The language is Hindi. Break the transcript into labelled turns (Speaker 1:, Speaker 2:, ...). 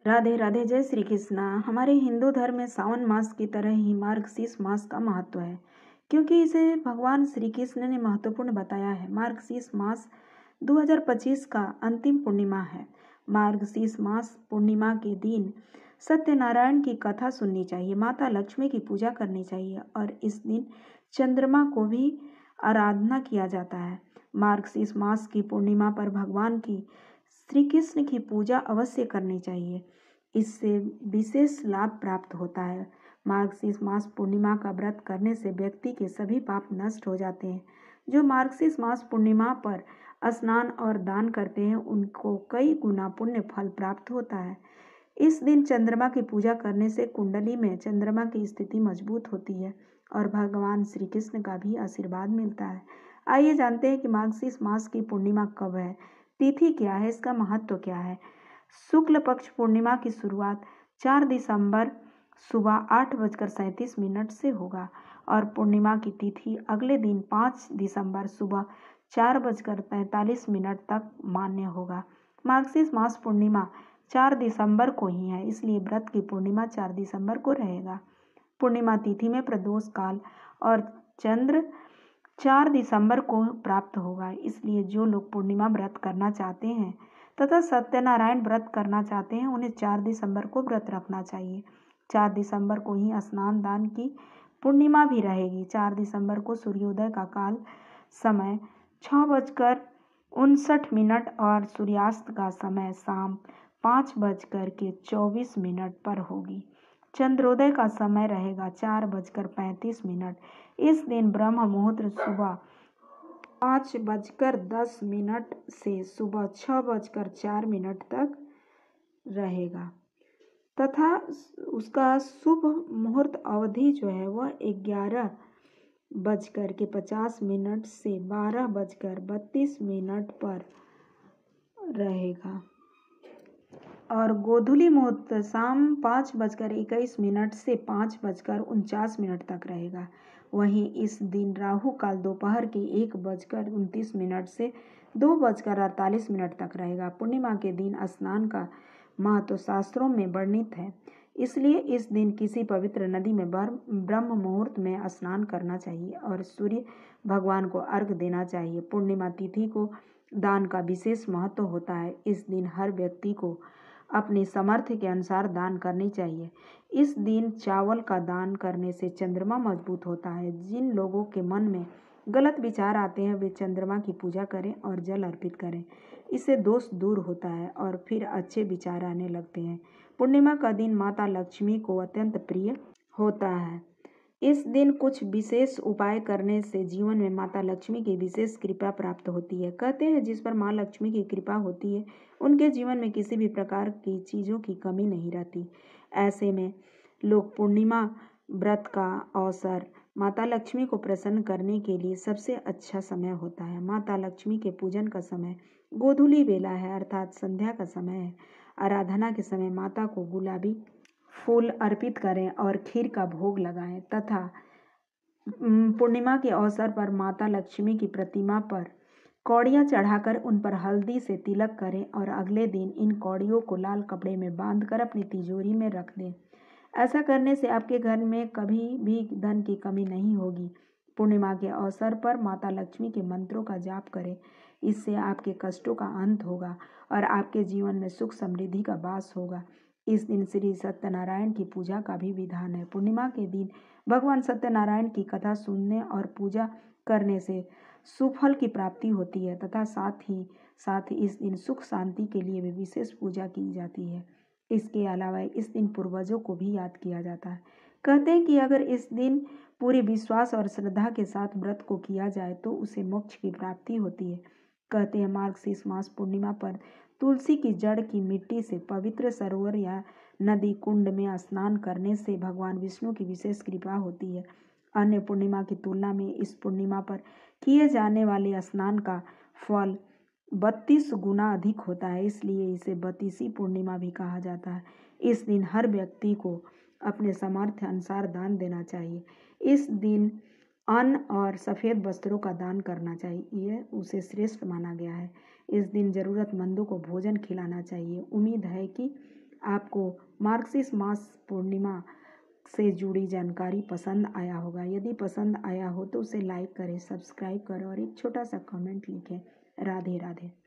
Speaker 1: राधे राधे। जय श्री कृष्णा। हमारे हिंदू धर्म में सावन मास की तरह ही मार्गशीर्ष मास का महत्व है, क्योंकि इसे भगवान श्री कृष्ण ने महत्वपूर्ण बताया है। मार्गशीर्ष मास 2025 का अंतिम पूर्णिमा है। मार्गशीर्ष मास पूर्णिमा के दिन सत्यनारायण की कथा सुननी चाहिए, माता लक्ष्मी की पूजा करनी चाहिए और इस दिन चंद्रमा को भी आराधना किया जाता है। मार्गशीर्ष मास की पूर्णिमा पर भगवान की श्री कृष्ण की पूजा अवश्य करनी चाहिए। इससे विशेष लाभ प्राप्त होता है। मार्गशीर्ष मास पूर्णिमा का व्रत करने से व्यक्ति के सभी पाप नष्ट हो जाते हैं। जो मार्गशीर्ष मास पूर्णिमा पर स्नान और दान करते हैं उनको कई गुना पुण्य फल प्राप्त होता है। इस दिन चंद्रमा की पूजा करने से कुंडली में चंद्रमा की स्थिति मजबूत होती है और भगवान श्री कृष्ण का भी आशीर्वाद मिलता है। आइए जानते हैं कि मार्गशीर्ष मास की पूर्णिमा कब है, तिथि क्या है, इसका महत्व क्या है। शुक्ल पक्ष पूर्णिमा की शुरुआत 4 दिसंबर सुबह 8:37 से होगा और पूर्णिमा की तिथि अगले दिन 5 दिसंबर सुबह 4:43 तक मान्य होगा। मार्गशीर्ष मास पूर्णिमा 4 दिसंबर को ही है, इसलिए व्रत की पूर्णिमा 4 दिसंबर को रहेगा। पूर्णिमा तिथि में प्रदोष काल और चंद्र 4 दिसंबर को प्राप्त होगा, इसलिए जो लोग पूर्णिमा व्रत करना चाहते हैं तथा सत्यनारायण व्रत करना चाहते हैं उन्हें 4 दिसंबर को व्रत रखना चाहिए। 4 दिसंबर को ही स्नान दान की पूर्णिमा भी रहेगी। 4 दिसंबर को सूर्योदय का काल समय 6:59 और सूर्यास्त का समय शाम 5:24 पर होगी। चंद्रोदय का समय रहेगा 4:35। इस दिन ब्रह्म मुहूर्त सुबह 5:10 से सुबह 6:04 तक रहेगा तथा उसका शुभ मुहूर्त अवधि जो है वह 11:50 से 12:32 पर रहेगा और गोधूली मुहूर्त शाम 5:21 से 5:49 तक रहेगा। वहीं इस दिन राहु काल दोपहर के 1:29 से 2:48 तक रहेगा। पूर्णिमा के दिन स्नान का महत्व शास्त्रों में वर्णित है, इसलिए इस दिन किसी पवित्र नदी में ब्रह्म मुहूर्त में स्नान करना चाहिए और सूर्य भगवान को अर्घ्य देना चाहिए। पूर्णिमा तिथि को दान का विशेष महत्व होता है। इस दिन हर व्यक्ति को अपनी सामर्थ्य के अनुसार दान करनी चाहिए। इस दिन चावल का दान करने से चंद्रमा मजबूत होता है। जिन लोगों के मन में गलत विचार आते हैं वे चंद्रमा की पूजा करें और जल अर्पित करें, इससे दोष दूर होता है और फिर अच्छे विचार आने लगते हैं। पूर्णिमा का दिन माता लक्ष्मी को अत्यंत प्रिय होता है। इस दिन कुछ विशेष उपाय करने से जीवन में माता लक्ष्मी की विशेष कृपा प्राप्त होती है। कहते हैं जिस पर माँ लक्ष्मी की कृपा होती है उनके जीवन में किसी भी प्रकार की चीज़ों की कमी नहीं रहती। ऐसे में लोग पूर्णिमा व्रत का अवसर माता लक्ष्मी को प्रसन्न करने के लिए सबसे अच्छा समय होता है। माता लक्ष्मी के पूजन का समय गोधूली बेला है, अर्थात संध्या का समय है। आराधना के समय माता को गुलाबी फूल अर्पित करें और खीर का भोग लगाएं तथा पूर्णिमा के अवसर पर माता लक्ष्मी की प्रतिमा पर कौड़ियाँ चढ़ाकर उन पर हल्दी से तिलक करें और अगले दिन इन कौड़ियों को लाल कपड़े में बांधकर अपनी तिजोरी में रख दें। ऐसा करने से आपके घर में कभी भी धन की कमी नहीं होगी। पूर्णिमा के अवसर पर माता लक्ष्मी के मंत्रों का जाप करें, इससे आपके कष्टों का अंत होगा और आपके जीवन में सुख समृद्धि का वास होगा। इस दिन श्री सत्यनारायण की पूजा का भी विधान है। पूर्णिमा के दिन भगवान सत्यनारायण की कथा सुनने और पूजा करने से सुफल की प्राप्ति होती है तथा साथ ही इस दिन सुख शांति के लिए भी विशेष पूजा की जाती है। इसके अलावा इस दिन पूर्वजों को भी याद किया जाता है। कहते हैं कि अगर इस दिन पूरे विश्वास और श्रद्धा के साथ व्रत को किया जाए तो उसे मोक्ष की प्राप्ति होती है। कहते हैं मार्गशीर्ष मास पूर्णिमा पर तुलसी की जड़ की मिट्टी से पवित्र सरोवर या नदी कुंड में स्नान करने से भगवान विष्णु की विशेष कृपा होती है। अन्य पूर्णिमा की तुलना में इस पूर्णिमा पर किए जाने वाले स्नान का फल 32 गुना अधिक होता है, इसलिए इसे 32वीं पूर्णिमा भी कहा जाता है। इस दिन हर व्यक्ति को अपने सामर्थ्य अनुसार दान देना चाहिए। इस दिन अन्न और सफ़ेद वस्त्रों का दान करना चाहिए, उसे श्रेष्ठ माना गया है। इस दिन ज़रूरतमंदों को भोजन खिलाना चाहिए। उम्मीद है कि आपको मार्क्सिस्ट मास पूर्णिमा से जुड़ी जानकारी पसंद आया होगा। यदि पसंद आया हो तो उसे लाइक करें, सब्सक्राइब करें और एक छोटा सा कमेंट लिखें। राधे राधे।